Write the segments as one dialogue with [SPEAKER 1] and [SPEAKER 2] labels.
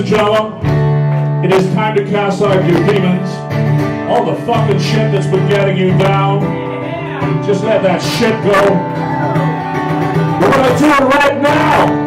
[SPEAKER 1] and gentlemen, it is time to cast out your demons. All the fucking shit that's been getting you down, just let that shit go. We're gonna do it right now.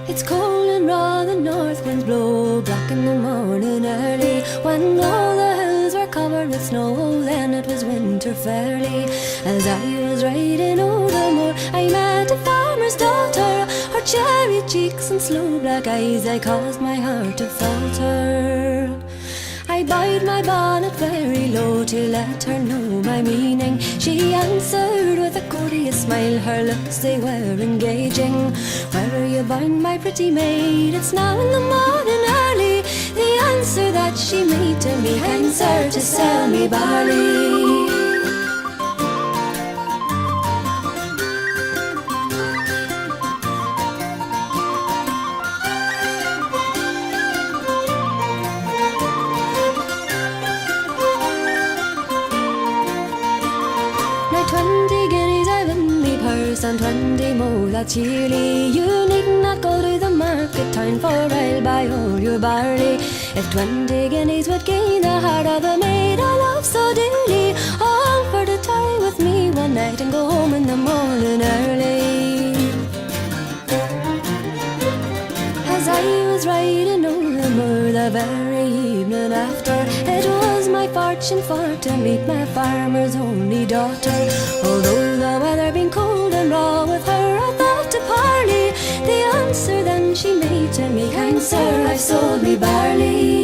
[SPEAKER 2] It's cold and raw, the north winds blow black in the morning early. When all the hills were covered with snow, then it was winter fairly. As I was riding over the moor, I met a farmer's daughter. Her cherry cheeks and sloe black eyes, I caused my heart to falter. I bowed my bonnet very low to let her know my meaning. She answered with a courteous smile, her looks they were engaging. Where are you bound, my pretty maid? It's now in the morning early. The answer that she made to me, kind sir, to sell me barley. And 20 more, that's yearly. You need not go to the market town, for I'll buy all your barley. If 20 guineas would gain the heart of the maid I love so dearly, all for to tarry with me one night and go home in the morning early. As I was riding over the moor the very evening after, it was my fortune for to meet my farmer's only daughter. Although the weather been cold and raw, with her I thought to parley. The answer then she made to me, kind sir, I've sold me barley.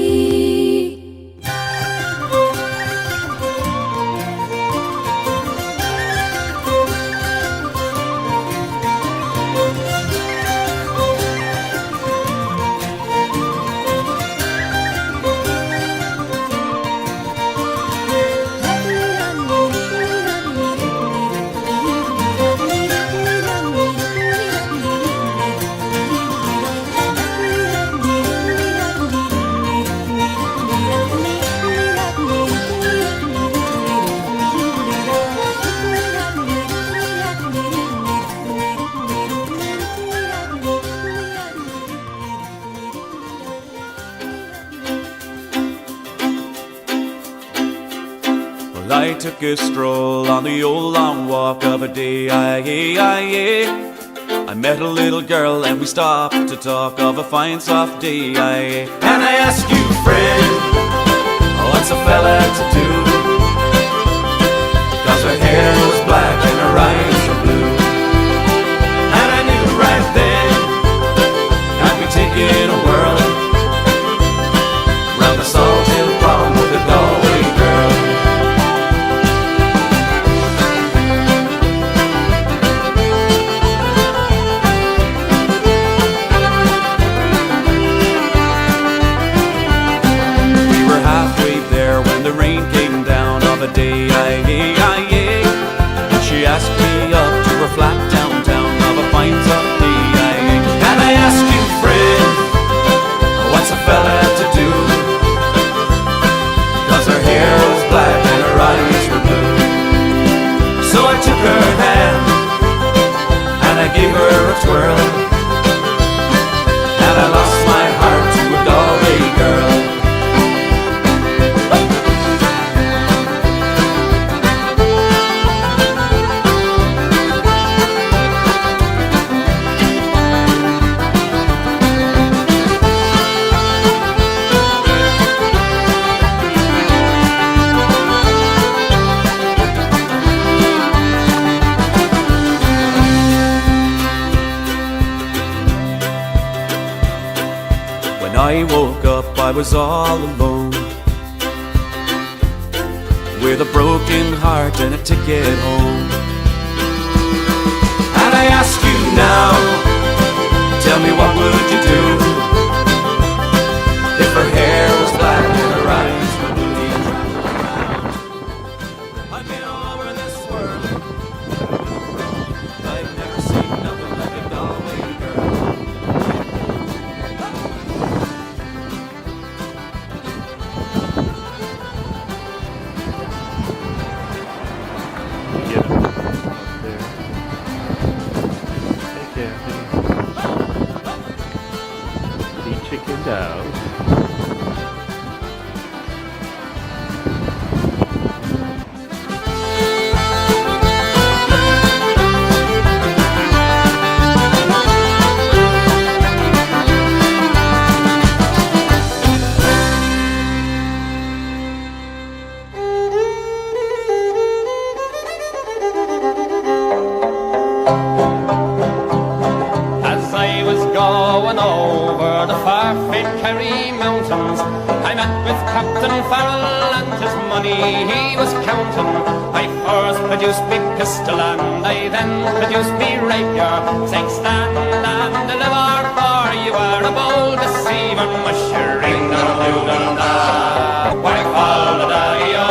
[SPEAKER 3] I took a stroll on the old long walk of a day. I met a little girl and we stopped to talk of a fine soft day. And I asked you, friend, what's a fella to do? 'Cause her hair was black and her eyes were blue. And I knew right then I'd be taking a whirl round the Salt Hill Pond with a Galway girl. I woke up, I was all alone, with a broken heart and a ticket home. And I ask you now, tell me what would you do if her hair was black and her eyes were blue? I've been all over this world, I've never seen nothing like a Galway girl.
[SPEAKER 4] Get him up there. Hey, Kathy. He chickened out.
[SPEAKER 5] As I was going over the far-famed Kerry mountains, I met with Captain Farrell and his money he was counting. I first produced me pistol and I then produced me rapier, saying stand and deliver, for you are a bold deceiver. Mushering da-doo-dum-da, whack fall the daddy-o,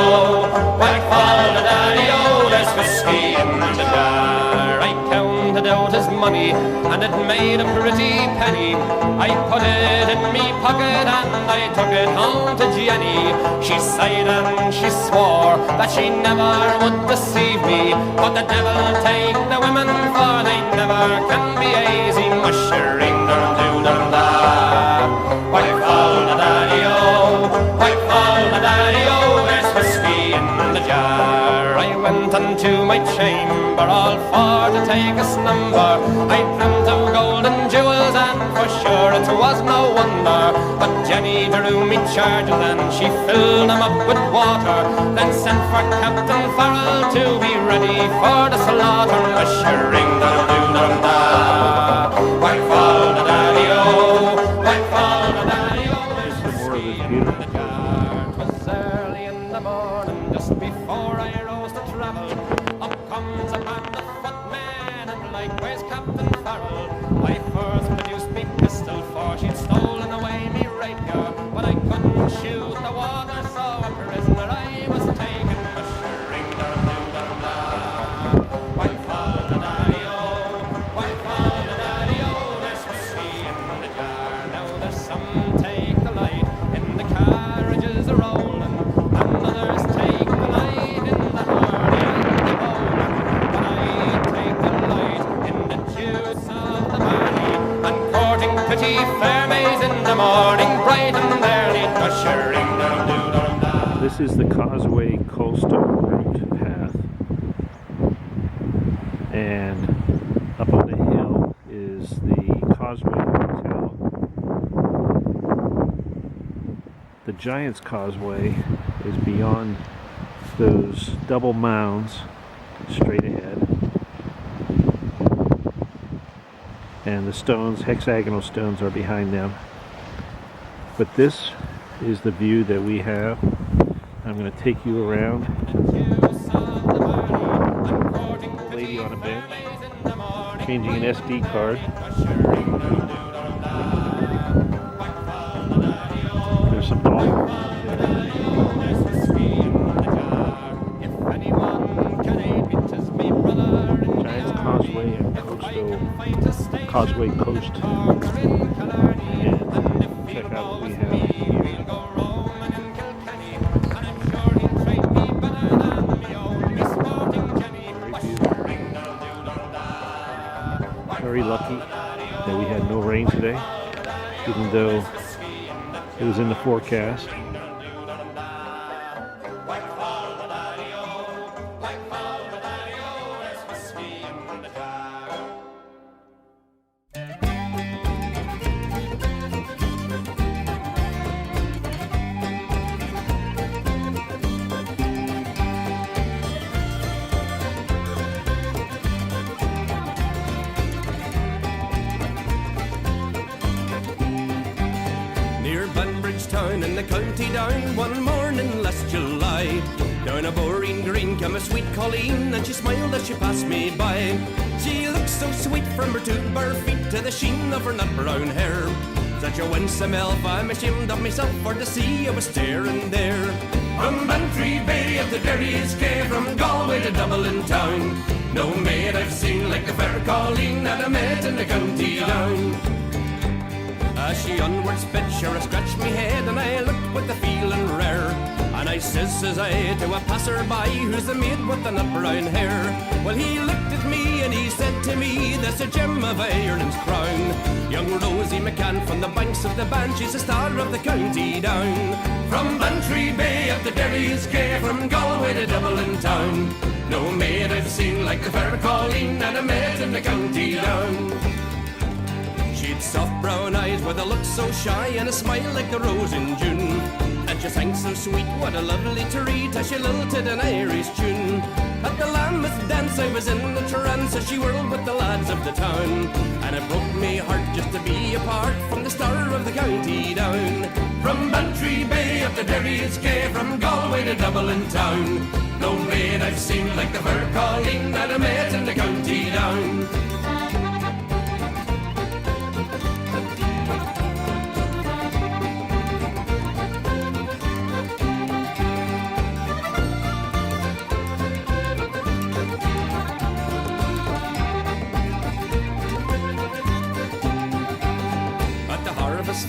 [SPEAKER 5] whack fall the daddy-o, there's whiskey in the jar. I counted out his money and it made a pretty penny. I put it in me pocket and I took it home to Jenny. She sighed and she swore that she never would deceive me, but the devil take the women, for they never can be easy. Mushering dum-doo-dum-da, whack fall the daddy-o, whack fall the daddy-o, there's whiskey in the jar. I went unto my chamber all for to take a slumber. I dreamt of golden jewels and for sure it was no wonder. But Jenny drew me charges and she filled them up with water, then sent for Captain Farrell to be ready for the slaughter. Mushering dum-doo-dum-da, whack fall the daddy-o, whack fall the daddy-o, there's whiskey in the jar. 'Twas early in the morning, just before I rose to travel, up comes a band of footmen and likewise Captain Farrell. I first produced me pistol, for she'd stolen away me rapier, but I couldn't shoot the water, so a prisoner I was taken. Mushering dum-doo-dum-da, whack fall the daddy-o, whack fall the daddy-o, there's whiskey in the jar. Now there's some take the light in the carriages a-rolling, and others take the light in the hardy and the bowling, but I take the light in the juice of the barley, and courting pretty fair maids in the morning, bright and early. Mushering dum-doo-dum-da.
[SPEAKER 4] This is the Causeway Coastal Route path, and up on the hill is the Causeway Hotel. The Giant's Causeway is beyond those double mounds straight ahead, and the stones, hexagonal stones, are behind them. But this is the view that we have. I'm going to take you around. Lady on a bench, changing an SD card. There's some dolphins there. Giant's Causeway and Causeway Coast. And check out what we have here. Very lucky that we had no rain today, even though it was in the forecast.
[SPEAKER 5] down in the county down one morning last July. Down a Boreen Green came a sweet Colleen, and she smiled as she passed me by. She looked so sweet from her two bare feet to the sheen of her nut brown hair. Such a winsome elf, I'm ashamed of myself for to see I was staring there. From Bantry Bay up to Derry's Cay, from Galway to Dublin town, no maid I've seen like the fair Colleen that I met in the county down. As she onward sped, sure I scratched me head, and I looked with the feeling rare. And I says I to a passer-by, who's the maid with the nut brown hair. Well, he looked at me and he said to me, that's a gem of Ireland's crown. Young Rosie McCann from the banks of the Bann, she's the star of the county down. From Bantry Bay up to Derry's Cay, from Galway to Dublin town, no maid I've seen like the fair Colleen that I met in the county down. She'd soft brown eyes with a look so shy and a smile like the rose in June. And she sang so sweet, what a lovely treat, as she lilted an Irish tune. At the Lambeth dance I was in a trance as she whirled with the lads of the town. And it broke me heart just to be apart from the star of the county down. From Bantry Bay up to Derry's Cay, from Galway to Dublin town, no maid I've seen like the fair Colleen that I met in the county down.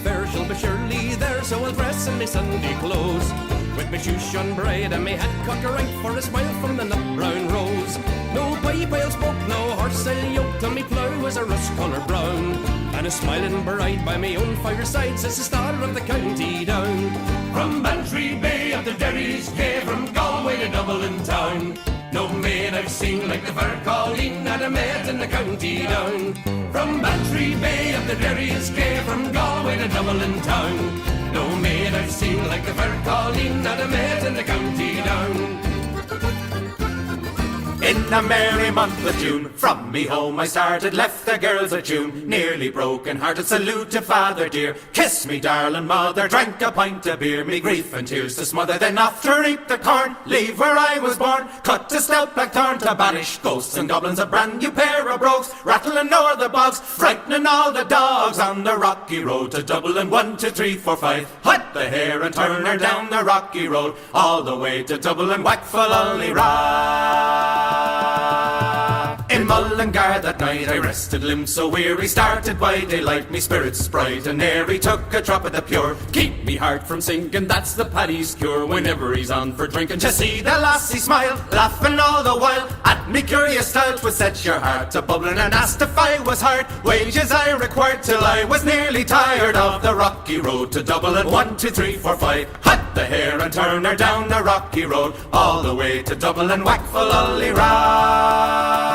[SPEAKER 5] Fair she'll be surely there, so I'll dress in me Sunday clothes, with me shoes shone bright and me hat cocked right for a smile from the nut brown rose. No pipe I'll smoke, no horse I'll yoke, till me plough was a rust colour brown, and a smiling bride by me own fireside says the star of the county down. From Bantry Bay up to Derry's Cay, from Galway to Dublin town, no maid I've seen like the fair Colleen that I met in the county down. From Bantry Bay up to Derry's Cay, from Galway to Dublin town, no maid I've seen like the fair Colleen that I met in the county down.
[SPEAKER 3] In a merry month of June, from me home I started, left the girls a tune. Nearly broken hearted, salute to father dear. Kiss me darling mother, drank a pint of beer. Me grief and tears to smother, then off to reap the corn. Leave where I was born, cut a stout blackthorn to banish ghosts and goblins. A brand new pair of brogues, rattling o'er the bogs, frightening all the dogs on the rocky road to Dublin. 1, 2, 3, 4, 5. Hut the hare and turn her down the rocky road, all the way to Dublin. Whack for lolly ride. In Mullingar that night I rested, limbs so weary, started by daylight, me spirits bright and airy, took a drop of the pure, keep me heart from sinking, that's the paddy's cure, whenever he's on for drinking. To see the lassie smile, laughing all the while, at me curious style, 'twould set your heart to bubbling, and asked if I was hard, wages I required, till I was nearly tired of the rocky road to Dublin. 1, 2, 3, 4, 5, hut the hare and turn her down the rocky road, all the way to Dublin. Whack for lolly ride.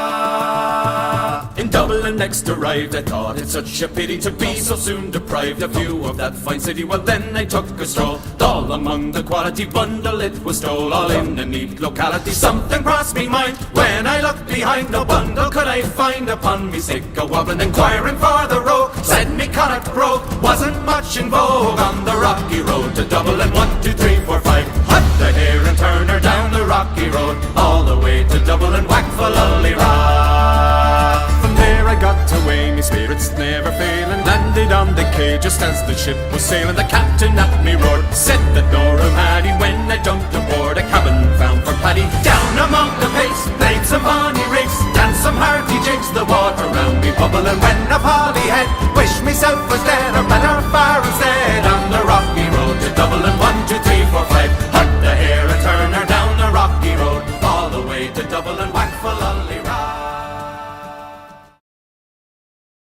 [SPEAKER 3] In Dublin next arrived, I thought it such a pity to be so soon deprived of view of that fine city. Well then I took a stroll, all among the quality bundle it was stole, all in a neat locality. Something crossed me mind, when I looked behind, no bundle could I find. Upon me sick a wobbling, inquiring for the road, said me Connacht brogue wasn't much in vogue on the rocky road to Dublin. 1, 2, 3, 4, 5, hut the hare and turn her down the rocky road, all the way to Dublin. Whack for lolly ride. From there I got away, me spirits never failing, landed on the quay just as the ship was sailing. The captain at me roared, said that Nora Maddy, when I jumped aboard a cabin found for Paddy. Down among the pace, played some bonny rigs, danced some hearty jigs, the water round me bubbling. When a Polly head, wished myself was dead, or better far instead, on the rocky road to Dublin. 1, 2, 3, 4, 5, hut the hare and turn her down the rocky road, all the way to Dublin. Whack for lolly.